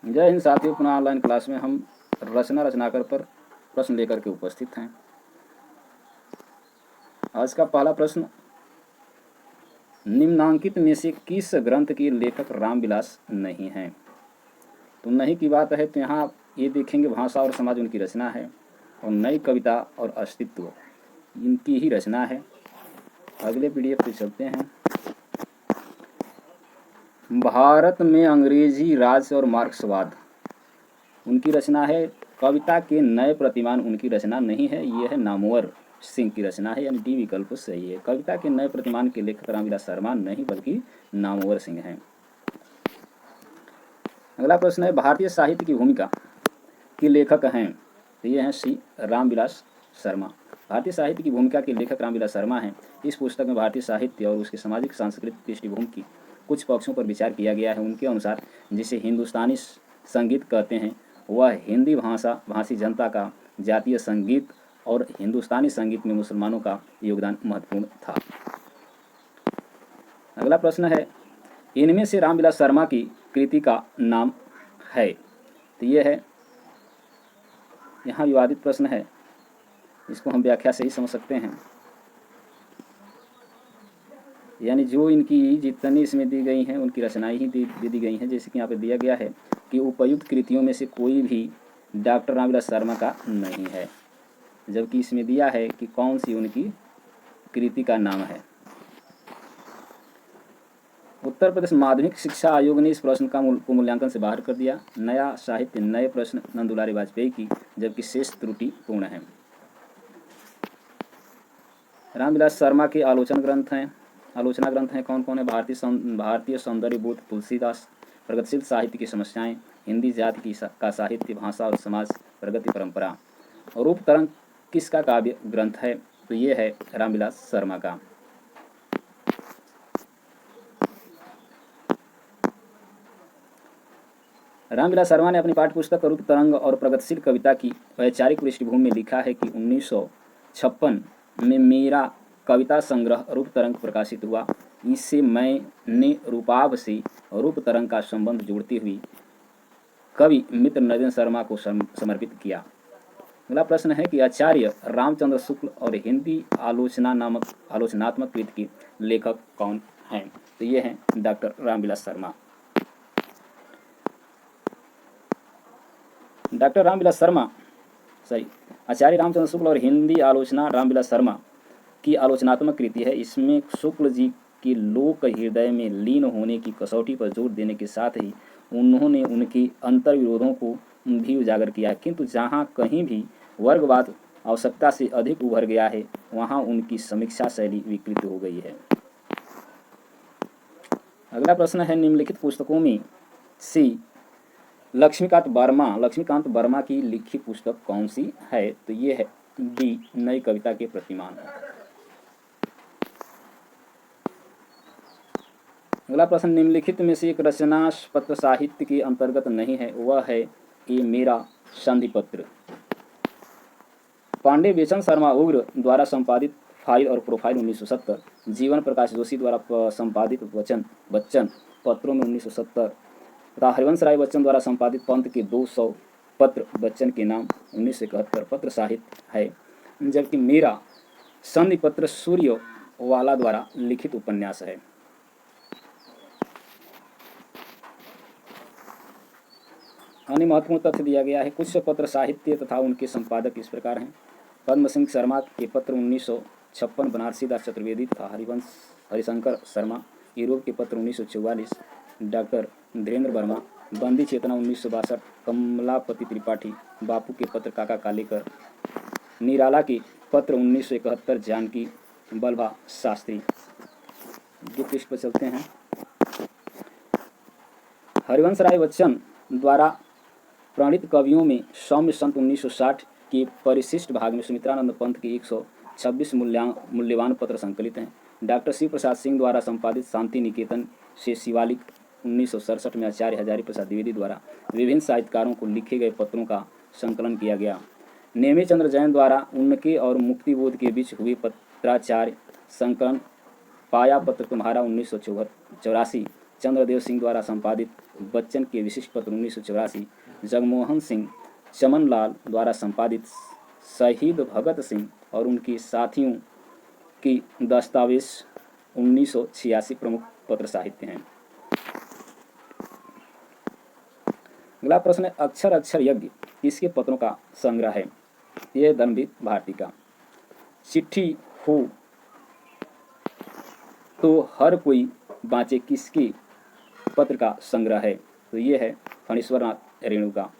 जय हिंद साथियों, पुनः ऑनलाइन क्लास में हम रचना रचनाकर पर प्रश्न लेकर के उपस्थित हैं। आज का पहला प्रश्न, निम्नांकित में से किस ग्रंथ के लेखक रामविलास नहीं हैं? तो नहीं की बात है तो यहाँ ये देखेंगे भाषा और समाज उनकी रचना है और नई कविता और अस्तित्व इनकी ही रचना है। अगले पीडीएफ पे चलते हैं। भारत में अंग्रेजी राज और मार्क्सवाद उनकी रचना है। कविता के नए प्रतिमान उनकी रचना नहीं है, ये है नामवर सिंह की रचना है, यानी डी विकल्प सही है। कविता के नए प्रतिमान के लेखक रामविलास शर्मा नहीं बल्कि नामवर सिंह हैं। अगला प्रश्न है, भारतीय साहित्य की भूमिका के लेखक हैं? तो ये हैं सी रामविलास शर्मा। भारतीय साहित्य की भूमिका के लेखक रामविलास शर्मा हैं। इस पुस्तक में भारतीय साहित्य और उसके सामाजिक सांस्कृतिक पृष्ठभूमि की कुछ पक्षों पर विचार किया गया है। उनके अनुसार जिसे हिंदुस्तानी संगीत कहते हैं वह हिंदी भाषी जनता का जातीय संगीत और हिंदुस्तानी संगीत में मुसलमानों का योगदान महत्वपूर्ण था। अगला प्रश्न है, इनमें से रामविलास शर्मा की कृति का नाम है? तो ये है, यहाँ विवादित प्रश्न है, इसको हम व्याख्या से ही समझ सकते हैं। यानी जो इनकी जितनी इसमें दी गई हैं उनकी रचनाएं ही दी गई हैं। जैसे कि यहाँ पे दिया गया है कि उपयुक्त कृतियों में से कोई भी डॉक्टर रामविलास शर्मा का नहीं है, जबकि इसमें दिया है कि कौन सी उनकी कृति का नाम है। उत्तर प्रदेश माध्यमिक शिक्षा आयोग ने इस प्रश्न का मूल्यांकन से बाहर कर दिया। नया साहित्य नए प्रश्न नंदुलारी वाजपेयी की, जबकि शेष त्रुटि पूर्ण है। रामविलास शर्मा के आलोचना ग्रंथ हैं कौन कौन है? भारतीय सौंदर्य बोध तुलसीदास, प्रगतिशील साहित्य की समस्याएं, हिंदी जाति का साहित्य, भाषा और समाज, प्रगति परंपरा। रूप तरंग किसका काव्य ग्रंथ है? तो ये है रामविलास शर्मा का। रामविलास शर्मा ने अपनी पाठ्यपुस्तक रूप तरंग और प्रगतिशील कविता की वैचारिक पृष्ठभूमि में लिखा है कि 1956 में मेरा कविता संग्रह रूप तरंग प्रकाशित हुआ। इससे मैंने रूपाभ से रूप तरंग का संबंध जोड़ती हुई कवि मित्र नरेंद्र शर्मा को समर्पित किया। अगला प्रश्न है कि आचार्य रामचंद्र शुक्ल और हिंदी आलोचनात्मक कृति के लेखक कौन हैं? तो ये हैं डॉक्टर रामविलास शर्मा। आचार्य रामचंद्र शुक्ल और हिंदी आलोचना रामविलास शर्मा की आलोचनात्मक कृति है। इसमें शुक्ल जी की लोक हृदय में लीन होने की कसौटी पर जोर देने के साथ ही उन्होंने उनकी अंतर्विरोधों को भी उजागर किया है, किंतु जहाँ कहीं भी वर्गवाद आवश्यकता से अधिक उभर गया है वहाँ उनकी समीक्षा शैली विकृत हो गई है। अगला प्रश्न है, निम्नलिखित पुस्तकों में से लक्ष्मीकांत वर्मा की लिखी पुस्तक कौन सी है? तो ये है डी नई कविता के प्रतिमान। अगला प्रश्न, निम्नलिखित में से एक रचना पत्र साहित्य के अंतर्गत नहीं है, वह है ये मेरा संधि पत्र। पांडे बेचन शर्मा उग्र द्वारा संपादित फाइल और प्रोफाइल 1970, जीवन प्रकाश जोशी द्वारा संपादित बच्चन पत्रों में 1970 तथा हरिवंश राय बच्चन द्वारा संपादित पंत के 200 पत्र बच्चन के नाम 1971 पत्र साहित्य है, जबकि मेरा संधि पत्र सूर्यवाला द्वारा लिखित उपन्यास है। अन्य महत्वपूर्ण तथ्य दिया गया है। कुछ पत्र साहित्य तथा उनके संपादक इस प्रकार हैं। पद्म सिंह शर्मा के पत्र 1956, बनारसी दास चतुर्वेदी तथा हरिशंकर शर्मा। यूरोप के पत्र 1944, डॉक्टर धीरेन्द्र वर्मा। बंदी चेतना 1962, कमलापति त्रिपाठी। बापू के पत्र काका कालेकर। निराला के पत्र 1971, जानकी बल्भा शास्त्री। पृष्ठ पर चलते हैं। हरिवंश राय बच्चन द्वारा प्रणीत कवियों में सौम्य संत 1960 के परिशिष्ट भाग में सुमित्रानंद पंत के 126 मूल्यवान पत्र संकलित हैं। डॉक्टर शिव प्रसाद सिंह द्वारा संपादित शांति निकेतन से शिवालिक 1967 में आचार्य हजारी प्रसाद द्विवेदी द्वारा विभिन्न साहित्यकारों को लिखे गए पत्रों का संकलन किया गया। नेमी चंद्र जैन द्वारा उनके और मुक्तिबोध के बीच हुए पत्राचार्य संकलन पाया पत्र तुम्हारा 1984 चंद्रदेव सिंह द्वारा संपादित बच्चन के विशिष्ट पत्र 1984, जगमोहन सिंह चमनलाल द्वारा संपादित शहीद भगत सिंह और उनके साथियों की दस्तावेज 1986 प्रमुख पत्र साहित्य हैं। अगला प्रश्न है, अक्षर अक्षर यज्ञ किसके पत्रों का संग्रह है? यह धर्मवीर भारती का। चिट्ठी हो तो हर कोई बाँचे किसके पत्र का संग्रह है? तो ये है फणीश्वरनाथ रेणु का।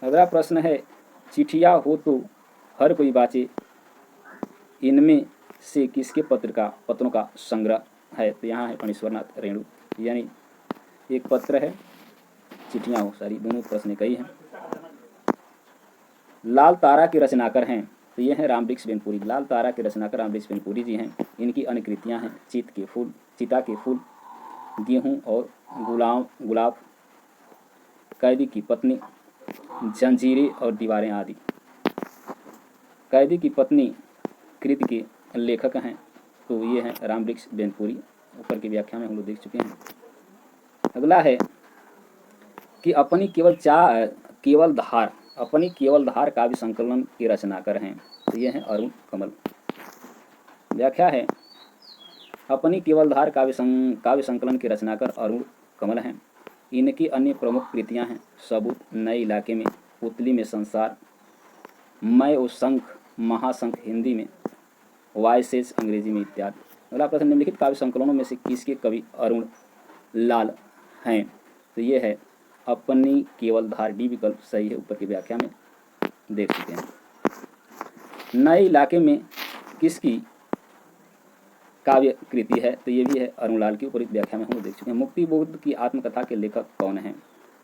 अगला प्रश्न है, चिट्ठिया हो तो हर कोई बाँचे इनमें से किसके पत्रों का संग्रह है? तो यहाँ है फणीश्वरनाथ रेणु, यानी एक पत्र है, चिट्ठियाँ हो, सारी दोनों प्रश्न एक ही हैं। लाल तारा के रचनाकार हैं? तो ये हैं रामवृक्ष बेनपुरी। लाल तारा के रचनाकार रामवृक्ष बेनपुरी जी हैं। इनकी अन्य कृतियाँ हैं चिता के फूल, गेहूँ और गुलाब, कैदी की पत्नी, जंजीरें और दीवारें आदि। कैदी की पत्नी कृति के लेखक हैं, तो ये हैं रामवृक्ष बेनपुरी। ऊपर की व्याख्या में हम लोग देख चुके हैं। अगला है कि अपनी केवल धार काव्य संकलन के रचनाकार हैं? तो ये हैं अरुण कमल। व्याख्या है, अपनी केवल धार काव्य संकलन के रचनाकार अरुण कमल हैं। इनकी अन्य प्रमुख कृतियां हैं सबूत, नए इलाके में, पुतली में संसार, मैं ओ शंख, महाशंख हिंदी में, वॉइसेस अंग्रेजी में इत्यादि। अगला प्रश्न, निम्नलिखित काव्य संकलनों में से किसके कवि अरुण लाल हैं? तो ये है अपनी केवल धार। डी विकल्प सही है, ऊपर की व्याख्या में देख चुके हैं। नए इलाके में किसकी काव्य कृति है? तो ये भी है अरुण लाल की, ऊपर व्याख्या में हम देख चुके हैं। मुक्तिबोध की आत्मकथा के लेखक कौन हैं?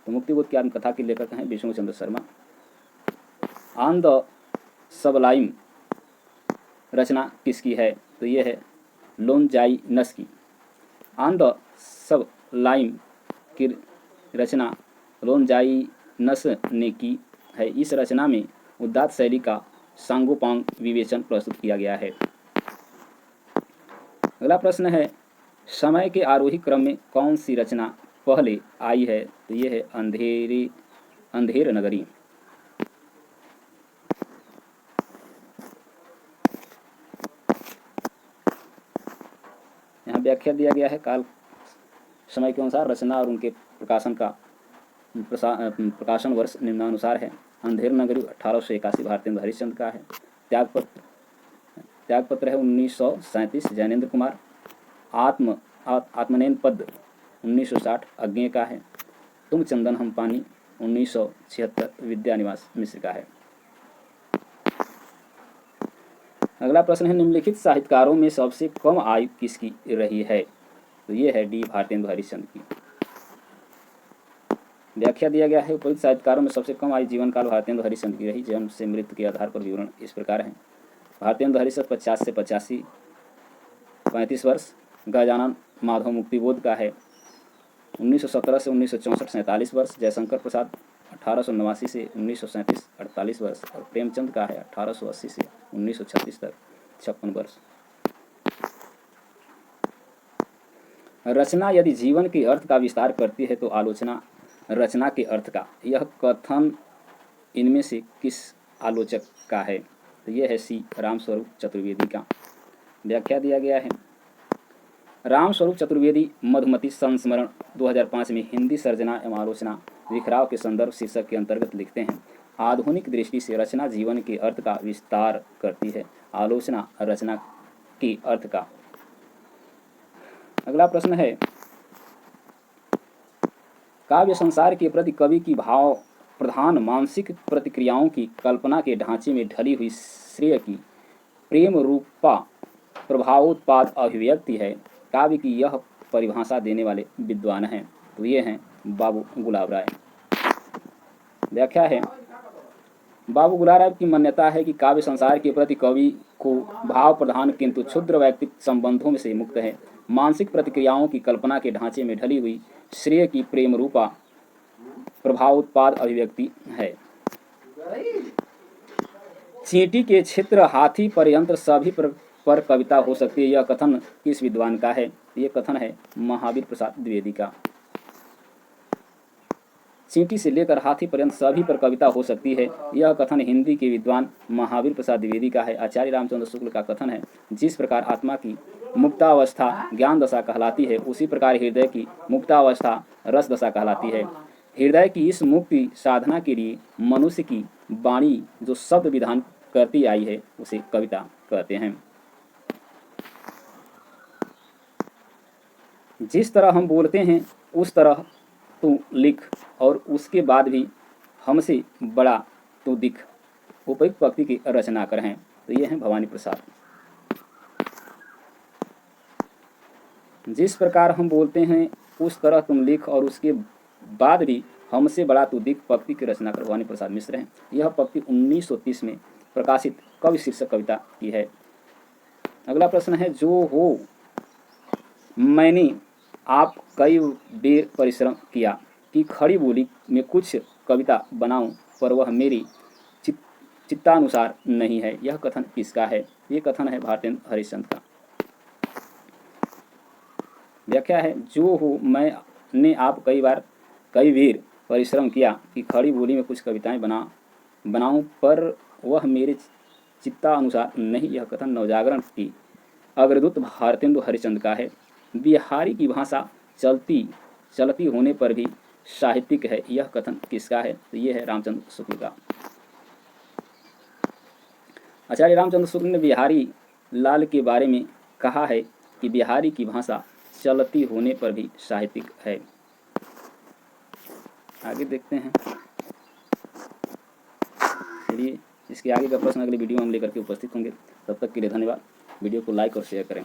तो मुक्तिबोध की आत्मकथा के लेखक हैं Vishnu Chandra Sharma. On the Sublime रचना किसकी है? तो ये है लोनजाइनस की। ऑन द सबलाइम की रचना लोनजाइनस ने की है। इस रचना में उदात्त शैली का सांगोपांग विवेचन प्रस्तुत किया गया है। अगला प्रश्न है, समय के आरोही क्रम में कौन सी रचना पहले आई है? तो ये है अंधेर नगरी। यहाँ व्याख्या दिया गया है काल समय के अनुसार रचना और उनके प्रकाशन वर्ष निम्नानुसार है। अंधेर नगरी 1881 भारतेंद्र हरिश्चंद्र का है। त्यागपत्र है 1937 जैनेन्द्र कुमार। आत्मनयन पद 1960 अज्ञेय का है। तुम चंदन हम पानी 1976 विद्यानिवास मिश्र का है। अगला प्रश्न है, निम्नलिखित साहित्यकारों में सबसे कम आयु किसकी रही है? तो ये है डी भारतेंद्र हरिश्चंद्र की। व्याख्या दिया गया है, उपयुक्त साहित्यकारों में सबसे कम आयु जीवन काल भारतेंद्र हरिश्चंद्र की रही। जन्म से मृत्यु के आधार पर विवरण इस प्रकार है। भारतेंद्र हरिश्चंद्र 50 से 85 35 वर्ष। गजानन माधव मुक्तिबोध का है 1917 से 1964 47 वर्ष। जयशंकर प्रसाद 1889 से 1937 48 वर्ष। और प्रेमचंद का है 1880 से 1936 तक 56 वर्ष। रचना यदि जीवन के अर्थ का विस्तार करती है तो आलोचना रचना के अर्थ का। यह कथन इनमें से किस आलोचक का है? तो यह है सी रामस्वरूप चतुर्वेदी का। व्याख्या दिया गया है, रामस्वरूप चतुर्वेदी मधुमती संस्मरण 2005 में हिंदी सर्जना एवं आलोचना विखराव के संदर्भ शीर्षक के अंतर्गत लिखते हैं, आधुनिक दृष्टि से रचना जीवन के अर्थ का विस्तार करती है, आलोचना रचना के अर्थ का। अगला प्रश्न है, काव्य संसार के प्रति कवि की भाव प्रधान मानसिक प्रतिक्रियाओं की कल्पना के ढांचे में ढली हुई श्रेय की प्रेम रूपा प्रभावोत्पाद अभिव्यक्ति है। काव्य की यह परिभाषा देने वाले विद्वान हैं, तो ये हैं बाबू गुलाब राय। व्याख्या है, बाबू गुलाब राय की मान्यता है कि काव्य संसार के प्रति कवि को भाव प्रधान किंतु क्षुद्र वैयक्तिक संबंधों में से मुक्त है, मानसिक प्रतिक्रियाओं की कल्पना के ढांचे में ढली हुई श्रेय की प्रेम रूपा प्रभावोत्पाद अभिव्यक्ति है। चींटी के क्षेत्र हाथी पर्यंत्र सभी पर कविता हो सकती है, यह कथन किस विद्वान का है? ये कथन है महावीर प्रसाद द्विवेदी का। चींटी से लेकर हाथी पर्यंत सभी पर कविता हो सकती है, यह कथन हिंदी के विद्वान महावीर प्रसाद द्विवेदी का है। आचार्य रामचंद्र शुक्ल का कथन है, जिस प्रकार आत्मा की मुक्तावस्था ज्ञान दशा कहलाती है, उसी प्रकार हृदय की मुक्तावस्था रस दशा कहलाती है। हृदय की इस मुक्ति साधना के लिए मनुष्य की वाणी जो शब्द विधान करती आई है, उसे कविता कहते हैं। जिस तरह हम बोलते हैं उस तरह तू लिख, और उसके बाद भी हमसे बड़ा तू दिख, उपयुक्त पंक्ति की रचना कर हैं। तो ये हैं भवानी प्रसाद। जिस प्रकार हम बोलते हैं उस तरह तुम लिख, और उसके बाद भी हमसे बड़ा तू दिख, पंक्ति की रचना कर भवानी प्रसाद मिश्र हैं। यह पंक्ति 1930 में प्रकाशित कवि शीर्षक कविता की है। अगला प्रश्न है, जो हो मैंने आप कई बेर परिश्रम किया कि खड़ी बोली में कुछ कविता बनाऊं, पर वह मेरी चित्तानुसार नहीं है। यह कथन किसका है? ये कथन है भारतेंद्र हरिश्चंद्र का। व्याख्या है, जो हो मैंने आप कई बेर परिश्रम किया कि खड़ी बोली में कुछ कविताएं बनाऊं, पर वह मेरे चित्तानुसार नहीं। यह कथन नवजागरण की अग्रदूत भारतेंदु हरिश्चंद्र का है। बिहारी की भाषा चलती होने पर भी साहित्यिक है। यह कथन किसका है? तो ये है रामचंद्र शुक्ल का। आचार्य रामचंद्र शुक्ल ने बिहारी लाल के बारे में कहा है कि बिहारी की भाषा चलती होने पर भी साहित्यिक है। आगे देखते हैं। चलिए, इसके आगे का प्रश्न अगली वीडियो में हम लेकर के उपस्थित होंगे। तब तक के लिए धन्यवाद। वीडियो को लाइक और शेयर करें।